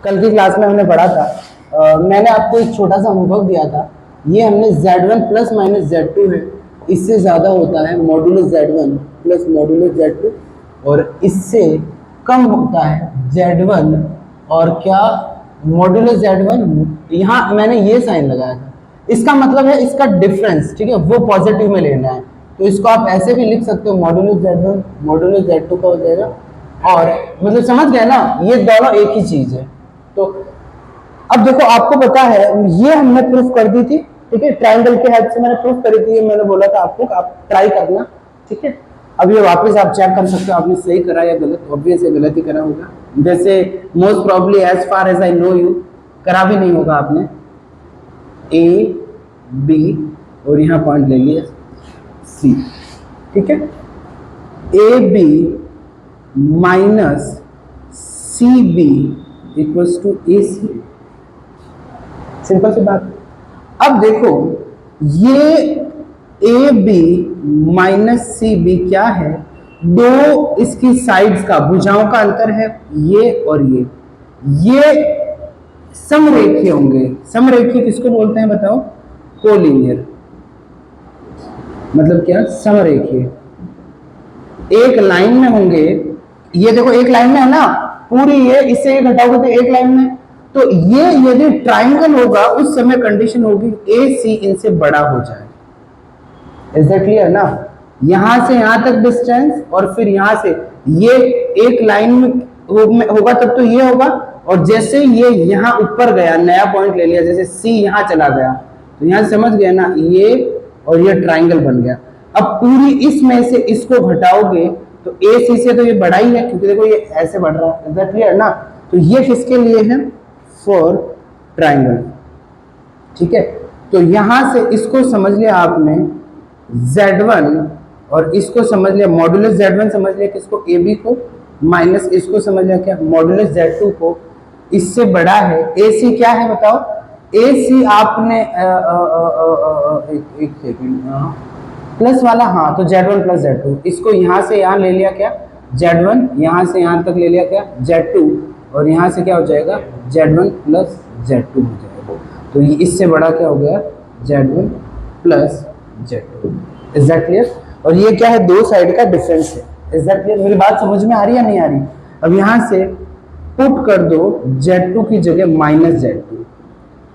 कल की क्लास में हमने पढ़ा था, मैंने आपको एक छोटा सा अनुभव दिया था। ये हमने Z1 प्लस माइनस Z2 है, इससे ज़्यादा होता है modulus Z1 plus modulus Z2, और इससे कम होता है Z1 और क्या मॉडुलस Z1। यहाँ मैंने ये साइन लगाया था, इसका मतलब है इसका डिफरेंस, ठीक है, वो पॉजिटिव में लेना है। तो इसको आप ऐसे भी लिख सकते हो, मॉडुलस Z1 मॉडुलस Z2 का हो जाएगा। और मतलब समझ गए ना, ये दोनों एक ही चीज है। तो अब देखो, आपको पता है ये हमने प्रूफ कर दी थी, ठीक है, ट्रायंगल के हेल्प से मैंने प्रूफ करी थी। ये मैंने बोला था आपको, आप ट्राई करना, ठीक है। अब ये वापस आप चेक कर सकते हो आपने सही करा या गलत। ऑब्वियस गलत ही करा होगा, जैसे most probably as far as I know you करा भी नहीं होगा आपने। ए बी और यहाँ पॉइंट ले लिया सी, ठीक है। A B minus C B equals to A C, simple सी बात। अब देखो, ये A B minus C B क्या है, दो इसकी साइड्स का, भुजाओं का अंतर है, ये और ये समरेखीय होंगे। समरेखीय किसको बोलते हैं बताओ? कोलिनियर। मतलब क्या? समरेखीय, एक लाइन में होंगे। ये देखो एक लाइन में है ना, पूरी ये इससे ये घटाओगे तो एक लाइन में। तो ये यदि ट्राइंगल होगा उस समय कंडीशन होगी ए सी इनसे बड़ा हो जाए। इज दैट क्लियर ना? यहां से यहां तक डिस्टेंस, और फिर यहां से ये एक लाइन में होगा तब तो ये होगा। और जैसे ये यहां ऊपर गया, नया पॉइंट ले लिया, जैसे सी यहां चला गया, तो यहां समझ गया ना, ये और ये ट्राइंगल बन गया। अब पूरी इसमें से इसको घटाओगे तो ए सी से तो ये बड़ा ही है, क्योंकि देखो ये ऐसे बढ़ रहा है। इज दैट क्लियर ना? तो ये किसके लिए है? फॉर ट्राइंगल, ठीक है। तो यहां से इसको समझ लिया आपने Z1, और इसको समझ लिया मॉडुलस Z1, समझ लिया किसको? ए बी को, माइनस इसको समझ लिया क्या? मॉडुलस Z2 को। इससे बड़ा है ए सी। क्या है बताओ? ए सी आपने एक सेकेंड, प्लस वाला, हाँ, तो Z1 प्लस Z2, इसको यहां से यहां ले लिया क्या? Z1, यहां से यहां तक ले लिया क्या? Z2, और यहां से क्या हो जाएगा? Z1 प्लस Z2 हो जाएगा। तो ये इससे बड़ा क्या हो गया? Z1 plus Z2। Is that clear? और ये क्या है? दो साइड का डिफरेंस है। Is that clear? मेरी बात समझ में आ रही है या नहीं आ रही? अब यहां से पुट कर दो Z2 की जगह माइनस Z2,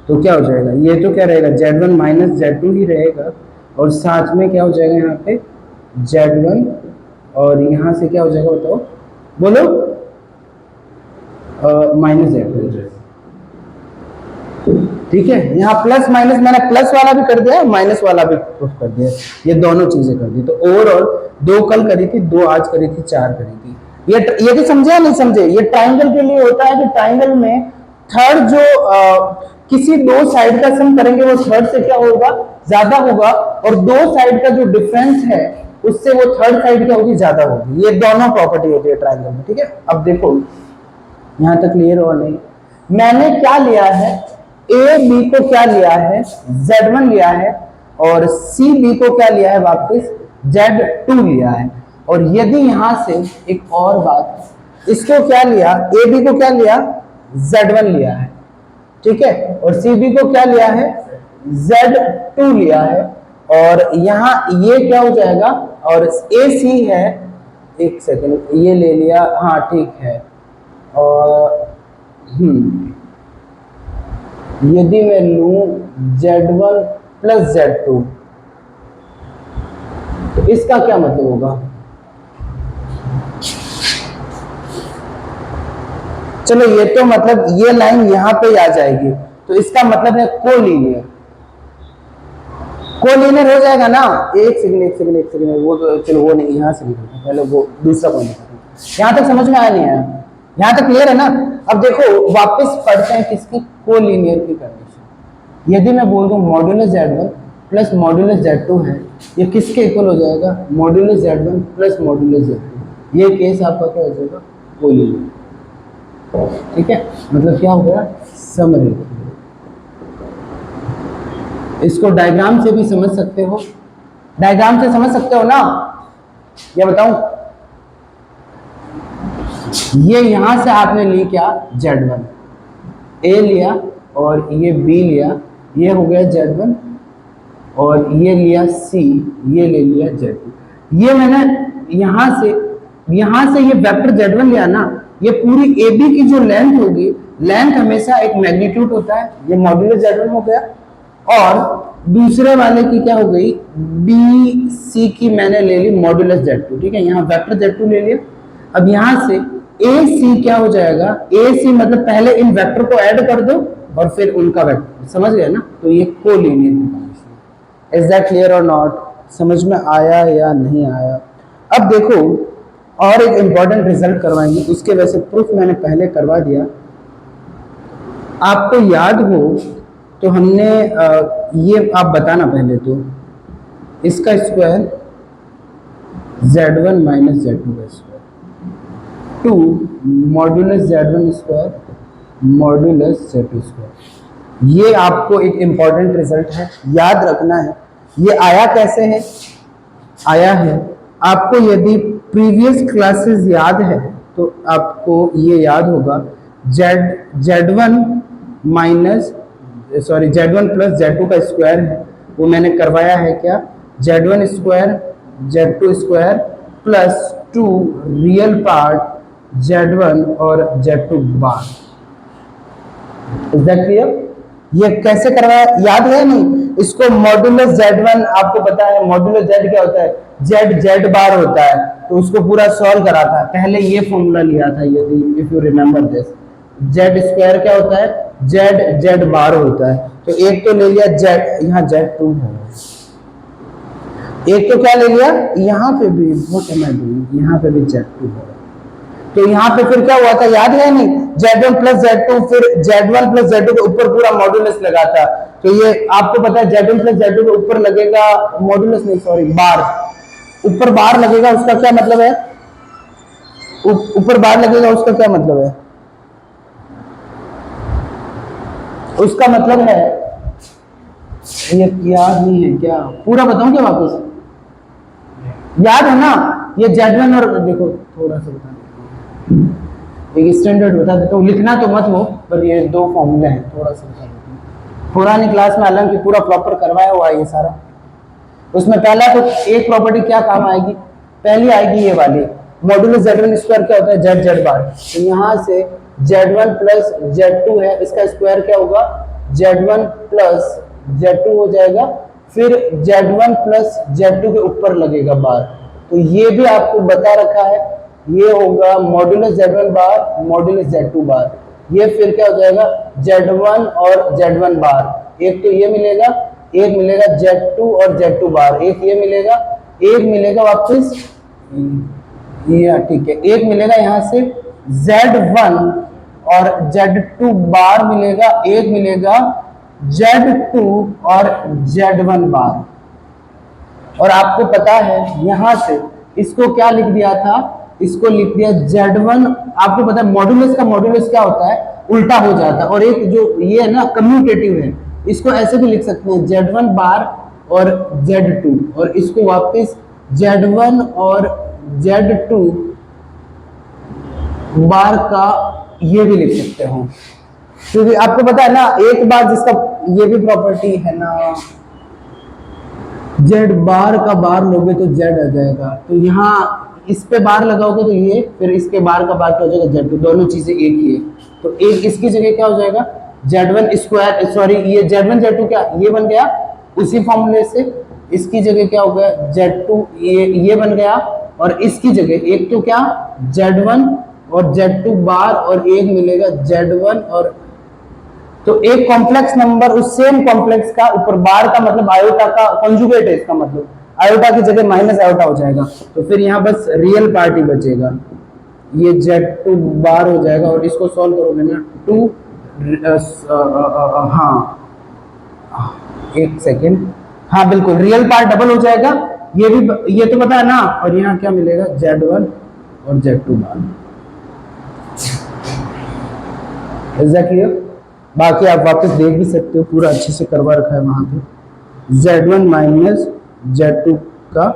तो क्या हो जाएगा? ये तो क्या रहेगा? Z1 माइनस Z2 ही रहेगा, और साथ में क्या हो जाएगा यहाँ पे? Z1, और यहाँ से क्या हो जाएगा बताओ? बोलो। माइनस Z2 हो जाएगा, ठीक है। यहाँ प्लस माइनस, मैंने प्लस वाला भी कर दिया, माइनस वाला भी प्रूफ कर दिया, ये दोनों चीजें कर दी। तो ओवरऑल दो कल करी थी, दो आज करी थी, चार करी थी। ये तो समझे या नहीं समझे? ये ट्राइंगल के लिए होता है कि ट्राइंगल में थर्ड जो किसी दो साइड का सम करेंगे वो थर्ड से क्या होगा? ज्यादा होगा, और दो साइड का जो डिफरेंस है उससे वो थर्ड साइड क्या होगी? ज्यादा होगी। ये दोनों प्रॉपर्टी होती है ट्राइंगल में, ठीक है। अब देखो यहां तक क्लियर और नहीं? मैंने क्या लिया है? ए बी को क्या लिया है? Z1 लिया है, और सी बी को क्या लिया है? वापस Z2 लिया है। और यदि यहां से एक और बात, इसको क्या लिया? ए बी को क्या लिया? Z1 लिया है, ठीक है, और सी बी को क्या लिया है? Z2 लिया है। और यहां ये क्या हो जाएगा? और ए सी है, एक सेकेंड, ये ले लिया, हाँ ठीक है। और यदि मैं लूं Z1 प्लस Z2, तो इसका क्या मतलब होगा? चलो ये तो मतलब ये लाइन यहां पे आ जाएगी, तो इसका मतलब है कोलिनियर। कोलिनियर हो जाएगा ना? एक सेकंड, वो तो चलो वो नहीं, यहां से भी पहले वो दूसरा पॉइंट। यहां तक समझ में आया नहीं आया? यहां तक क्लियर है ना? अब देखो वापस पढ़ते हैं किसकी? कोलिनियर की कंडीशन। यदि मैं बोल दूं modulus Z1 plus modulus Z2 है, ये किसके इक्वल हो जाएगा? Modulus Z1 plus modulus Z2। ये केस आपका क्या हो जाएगा? कोलिनियर, ठीक है। मतलब क्या हो गया? समरेखीय। इसको डायग्राम से भी समझ सकते हो, डायग्राम से समझ सकते हो ना? ये बताऊं, ये यहां से आपने ली क्या? Z1, ए लिया और ये बी लिया, ये हो गया Z1, और ये लिया C, ये ले लिया Z2। ये मैंने यहाँ से ये वेक्टर Z1 लिया ना, ये पूरी AB की जो लेंथ होगी, लेंथ हमेशा एक मैग्नीट्यूड होता है, ये मॉड्यूलस Z1 हो गया। और दूसरे वाले की क्या हो गई, BC की मैंने ले ली मॉड्यूलस Z2, ठीक है, यहाँ वेक्टर Z2 ले लिया। अब यहाँ से AC क्या हो जाएगा, AC मतलब पहले इन वेक्टर को ऐड कर दो और फिर उनका वेक्टर, समझ गए ना, तो ये कोलिनियर है। इज दैट क्लियर और नॉट? समझ में आया या नहीं आया? अब देखो और एक इंपॉर्टेंट रिजल्ट करवाएंगे, उसके वैसे प्रूफ मैंने पहले करवा दिया। आपको याद हो तो हमने ये आप बताना पहले तो, इसका स्क्वायर Z1 माइनस Z2 का square, 2 modulus Z1 square modulus Z2 square. ये आपको एक इंपॉर्टेंट रिजल्ट है, याद रखना है। ये आया कैसे है? आया है आपको यदि प्रीवियस क्लासेस याद है तो आपको ये याद होगा, Z1 minus Z1 plus Z2 का स्क्वायर है, वो मैंने करवाया है क्या, Z1 square Z2 square plus 2 real part Z1 और Z2 bar. Is that clear? ये कैसे करवाया, याद है नहीं? इसको मॉड्यूलस Z1, आपको पता है मॉड्यूलस Z क्या होता है, Z बार होता है, तो उसको पूरा सॉल्व करा था, पहले ये फॉर्मूला लिया था, यदि if you remember this. Z square क्या होता है, Z बार होता है, तो एक तो ले लिया Z, यहाँ Z2 है, एक तो क्या ले लिया, यहाँ पे भी यहाँ पे भी Z2 है, तो यहाँ पे फिर क्या हुआ था, याद है नहीं, Z1 प्लस Z2, फिर Z1 प्लस Z2 के ऊपर पूरा मॉड्यूलस लगा था, तो ये आपको पता है Z1 प्लस Z2 के ऊपर लगेगा मॉड्यूलस नहीं, सॉरी बार, ऊपर बार लगेगा, उसका क्या मतलब है, ऊपर बार लगेगा उसका क्या मतलब है, उसका मतलब है, ये याद नहीं है क्या, पूरा बताऊं क्या वापस, याद है ना, ये Z1 और देखो थोड़ा सा बता एक स्टैंडर्ड बता देता हूँ, लिखना तो मत हो, पर ये दो फॉर्मूले हैं, थोड़ा सा बता देता हूँ। पुरानी क्लास में हालांकि पूरा प्रॉपर करवाया हुआ है ये सारा। उसमें पहला तो एक प्रॉपर्टी क्या काम आएगी, पहली आएगी ये वाली, मॉड्यूलस Z1 स्क्वायर क्या होता है, Z बार, तो यहाँ से Z1 प्लस Z2 है, इसका स्क्वायर क्या होगा, Z1 प्लस Z2 हो जाएगा, फिर Z1 प्लस Z2 के ऊपर लगेगा बार, तो ये भी आपको बता रखा है, ये होगा मॉड्यूलस Z1 बार मॉड्यूलस Z2 बार, ये फिर क्या हो जाएगा Z1 और Z1 बार, एक तो ये मिलेगा, एक मिलेगा Z2 और Z2 बार, एक ये मिलेगा, एक मिलेगा वापस ये, ठीक है, एक मिलेगा यहाँ से Z1 और Z2 बार मिलेगा, एक मिलेगा Z2 और Z1 बार। और आपको पता है यहाँ से इसको क्या लिख दिया था, इसको लिख दिया Z1, आपको पता है मॉड्यूलस का मॉड्यूलस क्या होता है, उल्टा हो जाता है, और एक जो ये है ना कम्यूटेटिव है, इसको ऐसे भी लिख सकते हैं Z1 बार और Z2, और इसको वापस Z1 और Z2 बार का ये भी लिख सकते हो, क्योंकि आपको पता है ना एक बार जिसका ये भी प्रॉपर्टी है ना, Z बार का बार लोगे तो Z आ जाएगा, तो यहाँ इस पे बार लगाओगे तो ये, फिर इसके बार का बार क्या हो जाएगा Z2, दोनों चीजें एक ही है, तो एक इसकी जगह क्या हो जाएगा Z1 स्क्वायर, सॉरी ये Z1 Z2 क्या ये बन गया उसी फॉर्मूले से, इसकी जगह क्या हो गया Z2, ये बन गया, और इसकी जगह एक तो क्या Z1 और Z2 बार, और एक मिलेगा Z1 और, तो एक कॉम्प्लेक्स नंबर उस सेम कॉम्प्लेक्स का ऊपर बार का मतलब आयोटा का कॉन्जुगेट है, इसका मतलब आयोटा की जगह माइनस आयोटा हो जाएगा, तो फिर यहाँ बस रियल पार्ट ही बचेगा, ये Z2 बार हो जाएगा, और इसको सॉल्व करोगे ना 2 हाँ एक सेकेंड, हाँ बिल्कुल रियल पार्ट डबल हो जाएगा, ये भी ये तो पता है ना, और यहाँ क्या मिलेगा Z1 और Z2 bar. Is that clear? बाकी आप वापस देख भी सकते हो, पूरा अच्छे से करवा रखा है वहां पे, Z1 माइनस Z2 का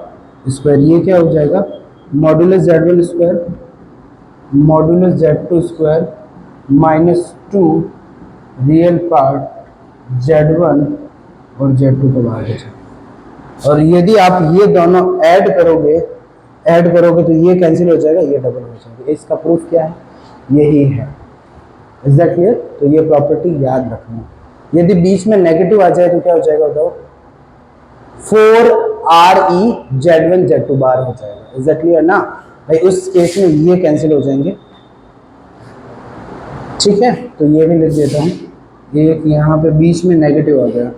स्क्वायर, ये क्या हो जाएगा modulus Z1 square modulus Z2 square minus 2 real part Z1 और Z2 को बाहर बचा। और यदि आप ये दोनों ऐड करोगे तो ये कैंसिल हो जाएगा, ये डबल हो जाएगा। इसका प्रूफ क्या है? यही है। Is that clear? तो ये प्रॉपर्टी याद रखना। यदि बीच में नेगेटिव आ जाए तो क्या हो जाएगा बताओ? 4RE Z1 Z2 बार हो जाएगा। इज दैट क्लियर ना भाई? उस केस में ये कैंसिल हो जाएंगे। ठीक है, तो ये भी लिख देता हूँ। एक यहाँ पे बीच में नेगेटिव आ गया,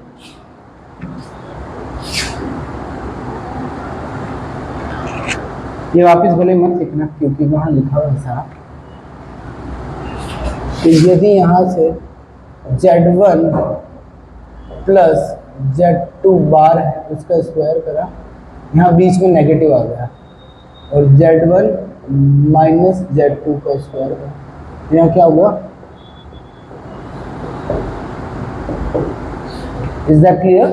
ये वापस भले मत लिखना क्योंकि वहां लिखा हुआ था। तो यदि यहाँ से Z1 प्लस Z2 बार है उसका स्क्वायर करा, यहाँ बीच में नेगेटिव आ गया, और Z1 माइनस Z2 का स्क्वायर करा, यहाँ क्या हुआ? Is that clear?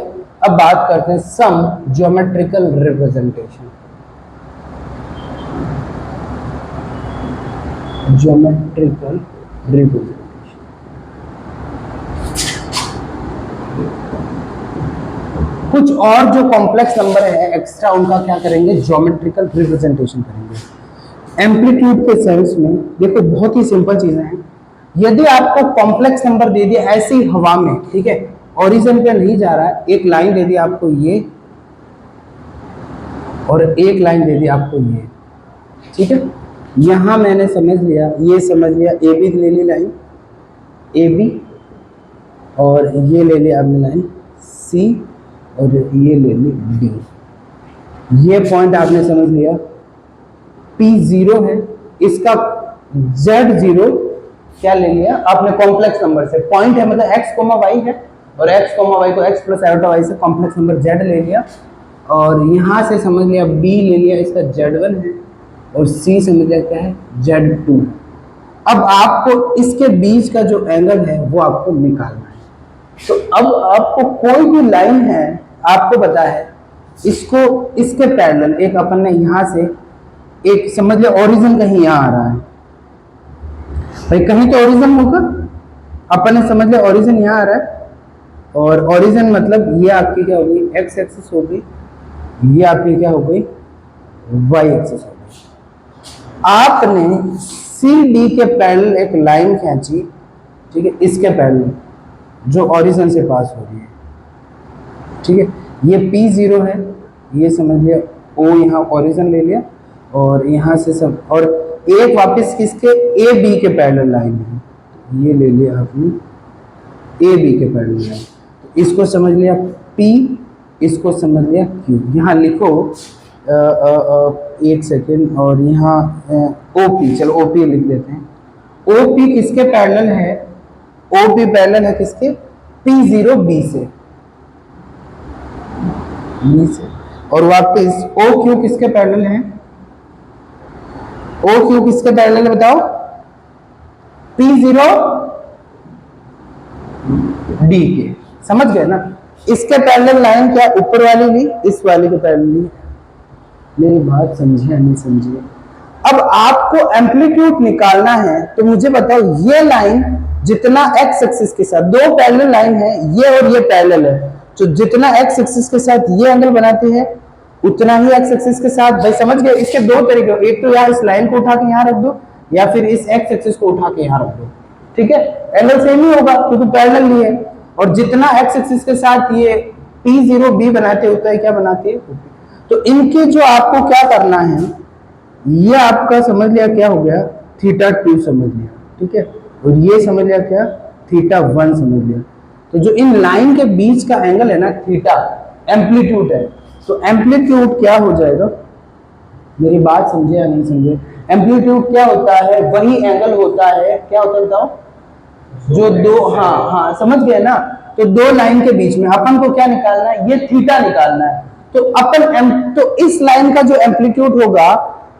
अब बात करते हैं सम ज्योमेट्रिकल रिप्रेजेंटेशन। ज्योमेट्रिकल रिप्रेजेंटेशन कुछ और जो कॉम्प्लेक्स नंबर है एक्स्ट्रा, उनका क्या करेंगे? ज्योमेट्रिकल रिप्रेजेंटेशन करेंगे। एम्पलीट्यूड के सेंस में देखो बहुत ही सिंपल चीजें हैं। यदि आपको कॉम्प्लेक्स नंबर दे दिया ऐसे ही हवा में, ठीक है, ओरिजिन पे नहीं जा रहा है, एक लाइन दे दी आपको ये और एक लाइन दे दी आपको ये, ठीक है, यहां मैंने समझ लिया, ये समझ लिया, ए बी ले ली लाइन ए बी, और ये ले लिया आपने लाइन सी, और ये ले ली डी। ये पॉइंट आपने समझ लिया, P0 है, इसका Z0 क्या ले लिया आपने? कॉम्प्लेक्स नंबर से। पॉइंट है मतलब x, y है, और x, y को x प्लस आयोटा y से कॉम्प्लेक्स नंबर Z ले लिया, और यहां से समझ लिया B ले लिया, इसका Z1 है, और C समझ लिया क्या है? Z2। अब आपको इसके बीच का जो एंगल है वो आपको निकालना है। तो अब आपको कोई भी लाइन है, आपको पता है इसको, इसके पैरेलल एक अपन ने यहां से एक समझ लिया ओरिजिन कहीं यहां आ रहा है भाई, कहीं तो ओरिजिन होगा, अपन ने समझ लिया ओरिजिन यहां आ रहा है, और ओरिजिन मतलब ये आपकी क्या हो गई? एक्स एक्सिस हो गई, ये आपकी क्या हो गई? वाई एक्सिस हो गई। आपने सी डी के पैरेलल एक लाइन खींची, ठीक है, इसके पैरेलल जो ओरिजिन से पास हो रही है, ठीक है, ये P0 है, ये समझ लिया O, यहाँ ओरिजिन ले लिया, और यहाँ से सब, और एक वापस किसके? ए बी के पैरेलल लाइन है, ये ले लिया आपने ए बी के पैरेलल लाइन, तो इसको समझ लिया P, इसको समझ लिया Q। यहाँ लिखो एक सेकेंड, और यहाँ OP, चलो OP लिख देते हैं। OP किसके पैरेलल है? OP पैरेलल है किसके? P0 B से, और वापस OQ किसके पैरेलल है? OQ किसके पैरेलल है बताओ? P0 D के। समझ गए ना? इसके पैरेलल लाइन क्या? ऊपर वाली भी इस वाली के पैरेलल। मेरी बात समझे या नहीं समझे? अब आपको एम्पलीट्यूड निकालना है, तो मुझे बताओ ये लाइन जितना एक्स एक्सिस के साथ, दो पैरेलल लाइन है, ये और ये पैरेलल है, तो जितना एक्स एक्सिस के साथ ये एंगल बनाती है उतना ही एक्स एक्सिस के साथ, भाई समझ गए? इसके दो तरीके, एक तो यार इस लाइन को उठा के यहाँ रख दो, या फिर इस एक्स एक्सिस को उठा के यहाँ रख दो, ठीक है, एंगल सेम ही होगा क्योंकि पैरेलल ही है। और जितना एक्स एक्सिस के साथ ये P0 B बनाते होता है, क्या बनाते हैं? तो इनके जो आपको क्या करना है, ये आपका समझ लिया क्या हो गया? θ2 समझ लिया, ठीक है, और ये समझ लिया क्या? θ1 समझ लिया। तो जो इन लाइन के बीच का एंगल है ना, थीटा, एम्पलीट्यूड है, तो एम्पलीट्यूड क्या हो जाएगा? मेरी बात समझे या नहीं समझे? एम्पलीट्यूड क्या होता है? वही एंगल होता है, क्या होता है बताओ? जो दो, हाँ समझ गए ना? तो दो लाइन के बीच में अपन को क्या निकालना है? ये थीटा निकालना है। तो अपन तो इस लाइन का जो एम्पलीट्यूड होगा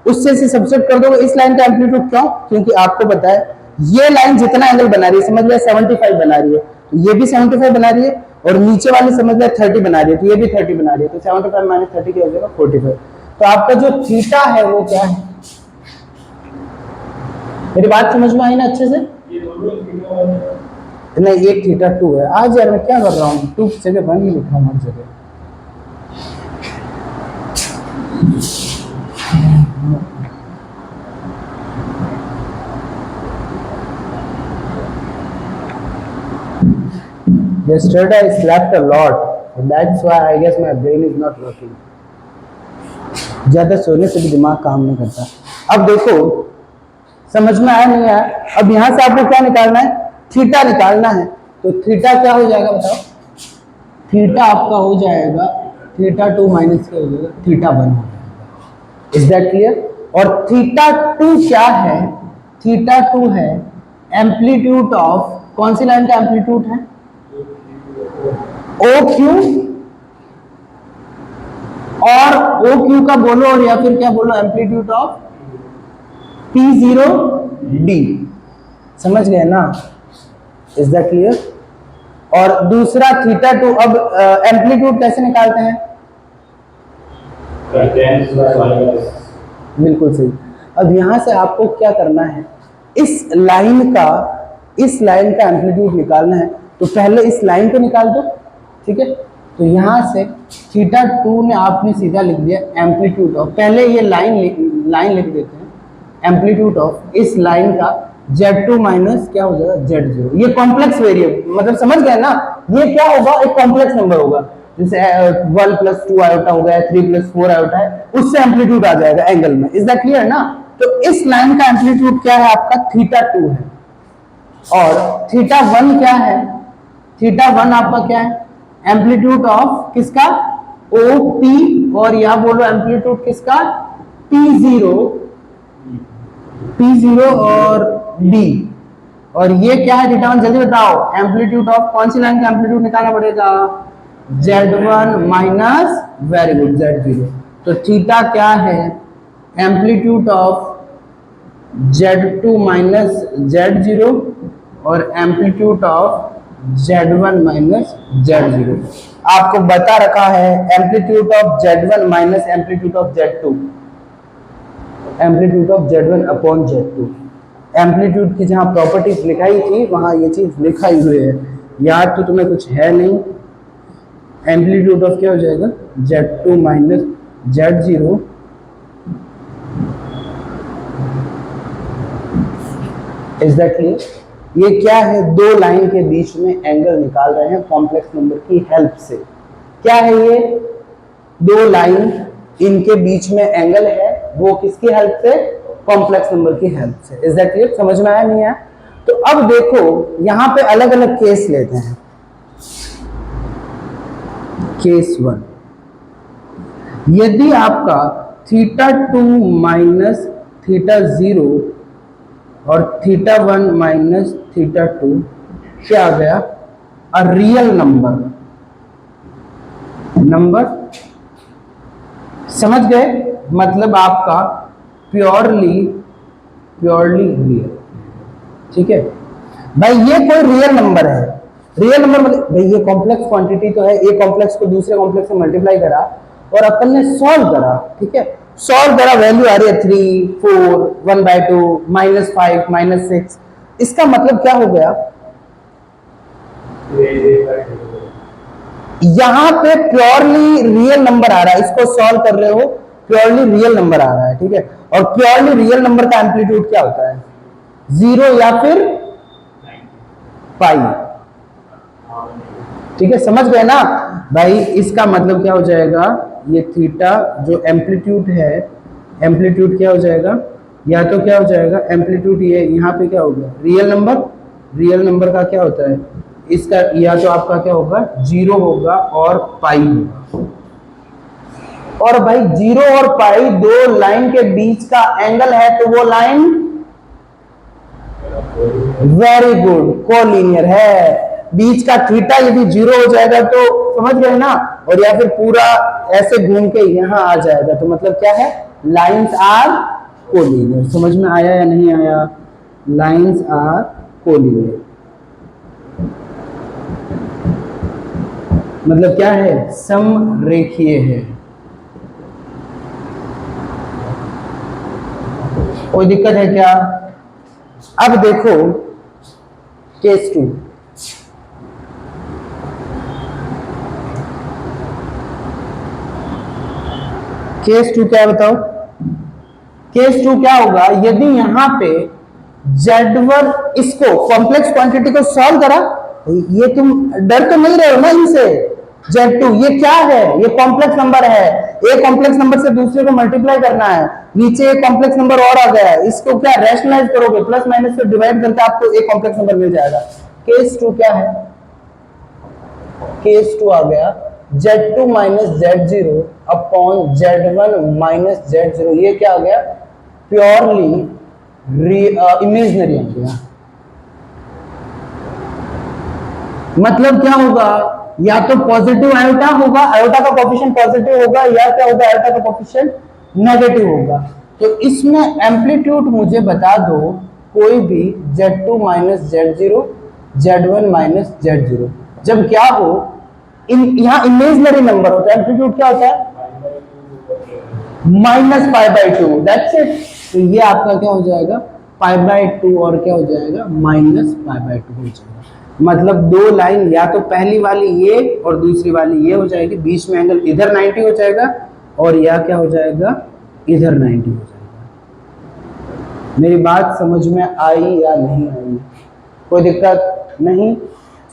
उससे से सब्ट्रैक्ट कर दोगे इस लाइन का एम्पलीट्यूड। क्यों? क्योंकि आपको पता है ये लाइन जितना एंगल बना रही है, समझ लिया 75 बना रही है, तो ये भी 75 बना रही है, और नीचे वाली समझ लिया 30 बना रही है, तो ये भी 30 बना रही है, तो 75 माइनस 30 क्या हो जाएगा? 45। तो आपका जो थीटा है वो क्या है? मेरी बात समझ में आई ना अच्छे से? नहीं, एक थीटा 2 है। आज यार मैं क्या कर रहा हूँ, 2 की जगह 1 ही लिखा हूँ हर जगह। Yesterday I slept a lot, and that's why I guess my brain is not working. ज्यादा सोने से भी दिमाग काम नहीं करता। अब देखो, समझ में आया नहीं आया? अब यहां से आपको क्या निकालना है? थीटा निकालना है। तो थीटा क्या हो जाएगा बताओ? थीटा आपका हो जाएगा थीटा 2 माइनस क्या हो जाएगा? थीटा 1 हो जाएगा। Is that clear? और थीटा 2 क्या है? थीटा 2 है एम्पलीट्यूड ऑफ, कौन सी लाइन का एम्पलीट्यूड है? ओ क्यू, और ओ क्यू का बोलो, और या फिर क्या बोलो, एम्पलीट्यूड ऑफ P0 D। समझ गए ना? Is that clear? और दूसरा थीटा 2, अब एम्पलीट्यूड कैसे निकालते हैं? बिल्कुल सही। अब यहां से आपको क्या करना है, इस लाइन का एम्पलीट्यूड निकालना है। तो पहले इस लाइन को निकाल दो, ठीक है? तो यहां से थीटा 2 ने आपने सीधा लिख दिया एम्पलीट्यूड ऑफ, पहले ये लाइन लिख देते हैं, एम्पलीट्यूड ऑफ इस लाइन का Z2 माइनस क्या हो जाएगा? Z0। ये कॉम्प्लेक्स वेरिएबल, मतलब समझ गए ना? ये क्या होगा? एक कॉम्प्लेक्स नंबर होगा, जैसे 1 + 2 आयोटा हो गया, 3 + 4 आयोटा है, उससे एम्पलीट्यूड आ जाएगा एंगल में। इज दैट क्लियर ना? तो इस लाइन का एम्पलीट्यूड क्या है आपका? थीटा 2 है। और थीटा 1 क्या है? थीटा 1 आपका क्या है? एम्पलीट्यूड ऑफ किसका? OP, और या बोलो एम्पलीट्यूड किसका? P0 और D। और ये क्या है थीटा 1? जल्दी बताओ, एम्पलीट्यूड ऑफ कौन सी लाइन का एम्पलीट्यूड निकालना पड़ेगा? Z1 minus, very good, Z0। तो थीटा क्या है? Amplitude of Z2 minus Z0 और amplitude of Z1 minus Z0। आपको बता रखा है amplitude of Z1 minus amplitude of Z2, amplitude of Z1 upon Z2। Amplitude की जहां प्रॉपर्टीज लिखाई थी वहां ये चीज लिखाई हुई है, याद तो तुम्हें कुछ है नहीं। एम्पलीट्यूड ऑफ क्या हो जाएगा? Z2 minus Z0 is that clear? ये क्या है? दो लाइन के बीच में एंगल निकाल रहे हैं कॉम्प्लेक्स नंबर की हेल्प से। क्या है ये? दो लाइन, इनके बीच में एंगल है, वो किसकी हेल्प से? कॉम्प्लेक्स नंबर की हेल्प से। Is that clear? समझ में आया नहीं आया? तो अब देखो, यहां पे अलग अलग केस लेते हैं। केस 1, यदि आपका थीटा 2 माइनस थीटा 0 और थीटा 1 माइनस थीटा 2 क्या आ गया? A real number. समझ गए? मतलब आपका प्योरली रियल। ठीक है भाई, ये कोई रियल नंबर है। रियल नंबर मतलब भाई ये कॉम्प्लेक्स क्वांटिटी तो है, एक कॉम्प्लेक्स को दूसरे कॉम्प्लेक्स से मल्टीप्लाई करा और अपन ने सॉल्व करा। ठीक है, सॉल्व करा, वैल्यू आ रही है 3, 4, 1/2, -5, -6। इसका मतलब क्या हो गया? यहां पे प्योरली रियल नंबर आ रहा है, इसको सॉल्व कर रहे हो, प्योरली रियल नंबर आ रहा है। ठीक है, और प्योरली रियल नंबर का एम्पलीट्यूड क्या होता है? 0 या फिर पाई। ठीक है, समझ गए ना भाई? इसका मतलब क्या हो जाएगा? ये थीटा जो एम्पलीट्यूड है, एम्पलीट्यूड क्या हो जाएगा? या तो क्या हो जाएगा एम्पलीट्यूड, ये यहाँ पे क्या होगा? Real number. रियल नंबर का क्या होता है? इसका या तो आपका क्या होगा? 0 होगा और पाई होगा। और भाई 0 और पाई दो लाइन के बीच का एंगल है, तो वो लाइन वेरी गुड कोलिनियर है। बीच का थीटा यदि 0 हो जाएगा तो समझ गए ना, और या फिर पूरा ऐसे घूम के यहां आ जाएगा, तो मतलब क्या है? Lines are collinear. समझ में आया या नहीं आया? लाइंस आर कोलिनियर मतलब क्या है? समरेखीय है। कोई दिक्कत है क्या? अब देखो केस 2। केस टू क्या बताओ? केस टू क्या होगा, यदि यहां पे Z1 इसको कॉम्प्लेक्स क्वांटिटी को सॉल्व करा, ये तुम डर तो नहीं रहे हो ना इनसे? Z2 ये क्या है? ये कॉम्प्लेक्स नंबर है, एक कॉम्प्लेक्स नंबर से दूसरे को मल्टीप्लाई करना है, नीचे एक कॉम्प्लेक्स नंबर और आ गया है, इसको क्या रैशनलाइज करोगे, प्लस माइनस से डिवाइड करके आपको एक कॉम्प्लेक्स नंबर मिल जाएगा। केस टू क्या है? केस टू आ गया Z2 minus Z0 upon Z1 minus Z0, ये क्या आ गया? प्योरली इमेजनरी आ गया। मतलब क्या होगा, या तो पॉजिटिव आयोटा होगा, आयोटा का कोफिशिएंट पॉजिटिव होगा, या क्या होगा, आयोटा का कोफिशिएंट नेगेटिव होगा। तो इसमें एम्पलीट्यूड मुझे बता दो, कोई भी Z2 minus Z0, Z1 minus Z0, जब क्या हो, यहां इमेजनरी नंबर होता है, एम्पलीट्यूड क्या होता है? Minus pi by two, that's it. तो ये आपका क्या हो जाएगा? पाई बाई टू, और क्या हो जाएगा? माइनस पाई बाई टू हो जाएगा। मतलब दो लाइन, या तो पहली वाली ये और दूसरी वाली ये हो जाएगी, बीच में एंगल इधर 90 हो जाएगा, और या क्या हो जाएगा? इधर 90 हो जाएगा। मेरी बात समझ में आई या नहीं आई? कोई दिक्कत नहीं?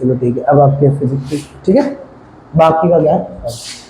चलो ठीक है, अब आपके फिजिक्स ठीक है, बाकी का क्या?